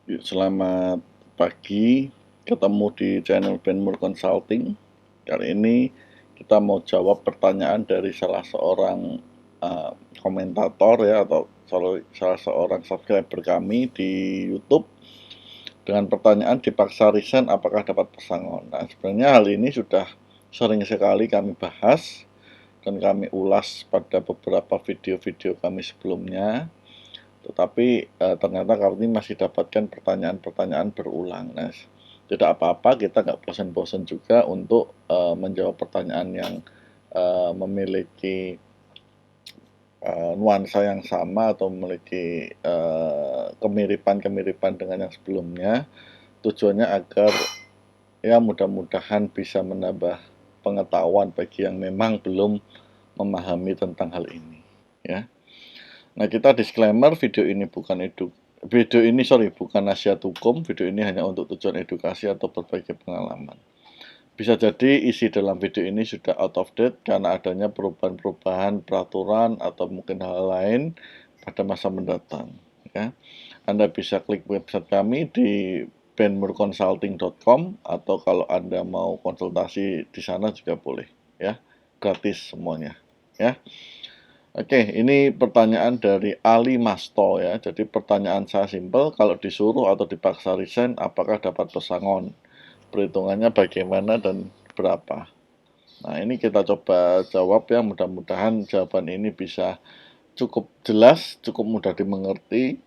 Selamat pagi, ketemu di channel Benmur Consulting. Kali ini kita mau jawab pertanyaan dari salah seorang komentator ya, atau salah seorang subscriber kami di YouTube dengan pertanyaan dipaksa resign apakah dapat pesangon. Nah, sebenarnya hal ini sudah sering sekali kami bahas dan kami ulas pada beberapa video-video kami sebelumnya. Tetapi ternyata kami masih dapatkan pertanyaan-pertanyaan berulang. Nah, tidak apa-apa, kita nggak bosan-bosan juga untuk menjawab pertanyaan yang memiliki nuansa yang sama atau memiliki kemiripan-kemiripan dengan yang sebelumnya. Tujuannya agar ya mudah-mudahan bisa menambah pengetahuan bagi yang memang belum memahami tentang hal ini, ya. Nah, kita disclaimer, bukan nasihat hukum. Video ini hanya untuk tujuan edukasi atau berbagi pengalaman. Bisa jadi isi dalam video ini sudah out of date karena adanya perubahan-perubahan peraturan atau mungkin hal lain pada masa mendatang, ya. Anda bisa klik website kami di benmurconsulting.com, atau kalau Anda mau konsultasi di sana juga boleh, ya. Gratis semuanya, ya. Oke, ini pertanyaan dari Ali Masto ya. Jadi pertanyaan saya simpel, kalau disuruh atau dipaksa resign, apakah dapat pesangon? Perhitungannya bagaimana dan berapa? Nah, ini kita coba jawab ya. Mudah-mudahan jawaban ini bisa cukup jelas, cukup mudah dimengerti,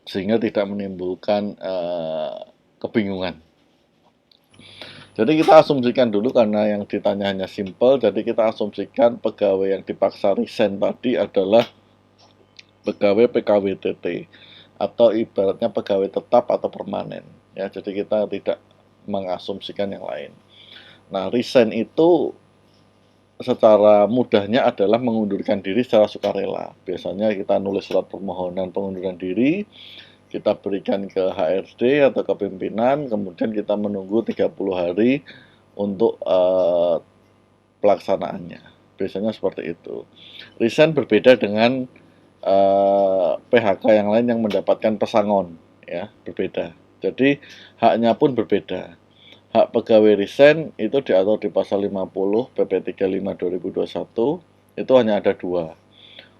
sehingga tidak menimbulkan kebingungan. Jadi kita asumsikan dulu, karena yang ditanya hanya simple, jadi kita asumsikan pegawai yang dipaksa resign tadi adalah pegawai PKWTT, atau ibaratnya pegawai tetap atau permanen, ya. Jadi kita tidak mengasumsikan yang lain. Nah, resign itu secara mudahnya adalah mengundurkan diri secara sukarela. Biasanya kita nulis surat permohonan pengunduran diri, kita berikan ke HRD atau ke pimpinan, kemudian kita menunggu 30 hari untuk pelaksanaannya. Biasanya seperti itu. Resign berbeda dengan PHK yang lain yang mendapatkan pesangon, ya, berbeda. Jadi haknya pun berbeda. Hak pegawai resign itu diatur di pasal 50 PP 35 2021, itu hanya ada dua.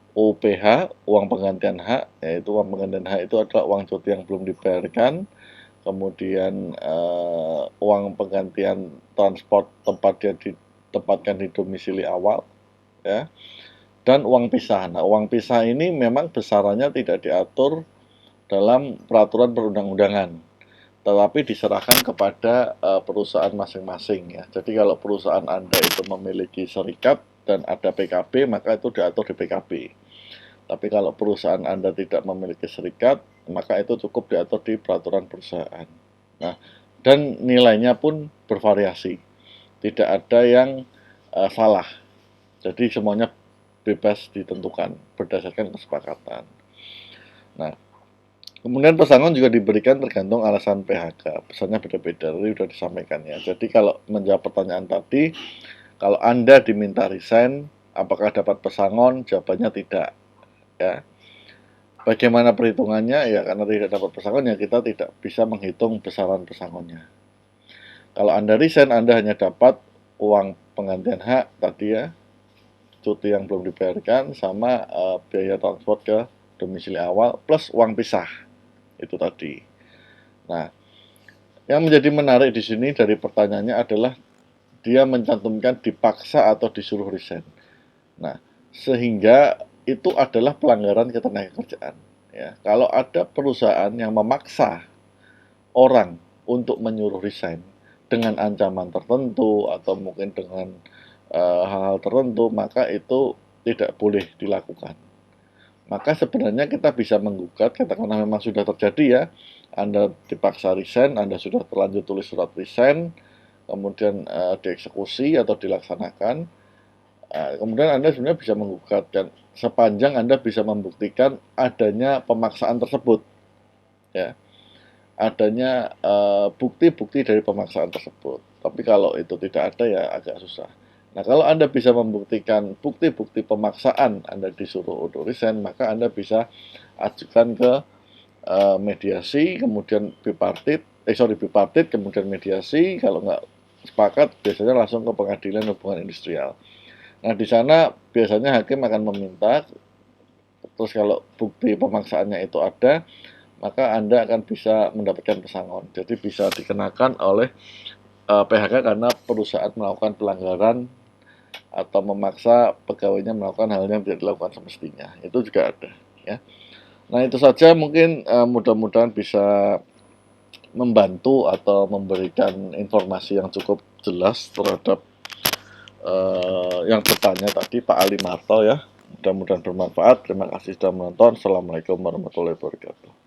UPH, uang penggantian hak, yaitu uang penggantian hak itu adalah uang cuti yang belum dibayarkan, kemudian uang penggantian transport tempat dia ditempatkan di domisili awal, ya, dan uang pisah. Nah, uang pisah ini memang besarannya tidak diatur dalam peraturan perundang-undangan, tetapi diserahkan kepada perusahaan masing-masing, ya. Jadi kalau perusahaan Anda itu memiliki serikat dan ada PKB, maka itu diatur di PKB. Tapi kalau perusahaan Anda tidak memiliki serikat, maka itu cukup diatur di peraturan perusahaan. Nah, dan nilainya pun bervariasi. Tidak ada yang salah. Jadi semuanya bebas ditentukan berdasarkan kesepakatan. Nah, kemudian pesangon juga diberikan tergantung alasan PHK. Pesannya beda-beda, tadi sudah disampaikan ya. Jadi kalau menjawab pertanyaan tadi, kalau Anda diminta resign, apakah dapat pesangon? Jawabannya tidak, ya. Bagaimana perhitungannya? Ya, karena tidak dapat pesangon, ya kita tidak bisa menghitung besaran pesangonnya. Kalau Anda resign, Anda hanya dapat uang penggantian hak tadi ya, cuti yang belum dibayarkan, sama biaya transport ke domisili awal, plus uang pisah itu tadi. Nah, yang menjadi menarik di sini dari pertanyaannya adalah dia mencantumkan dipaksa atau disuruh resign. Nah, sehingga itu adalah pelanggaran ketenagakerjaan, ya. Kalau ada perusahaan yang memaksa orang untuk menyuruh resign dengan ancaman tertentu atau mungkin dengan hal-hal tertentu, maka itu tidak boleh dilakukan. Maka sebenarnya kita bisa menggugat, katakanlah memang sudah terjadi ya, Anda dipaksa resign, Anda sudah terlanjur tulis surat resign, kemudian dieksekusi atau dilaksanakan, kemudian Anda sebenarnya bisa menggugat, dan sepanjang Anda bisa membuktikan adanya pemaksaan tersebut, ya, adanya bukti-bukti dari pemaksaan tersebut. Tapi kalau itu tidak ada, ya agak susah. Nah, kalau Anda bisa membuktikan bukti-bukti pemaksaan Anda disuruh untuk resign, maka Anda bisa ajukan ke mediasi, kemudian bipartit, kemudian mediasi, kalau nggak sepakat biasanya langsung ke pengadilan hubungan industrial. Nah, di sana biasanya hakim akan meminta, terus kalau bukti pemaksaannya itu ada, maka Anda akan bisa mendapatkan pesangon. Jadi bisa dikenakan oleh PHK karena perusahaan melakukan pelanggaran atau memaksa pegawainya melakukan hal yang tidak dilakukan semestinya. Itu juga ada, ya. Nah, itu saja mungkin mudah-mudahan bisa membantu atau memberikan informasi yang cukup jelas terhadap yang bertanya tadi Pak Ali Marto ya. Mudah-mudahan bermanfaat. Terima kasih sudah menonton. Assalamualaikum warahmatullahi wabarakatuh.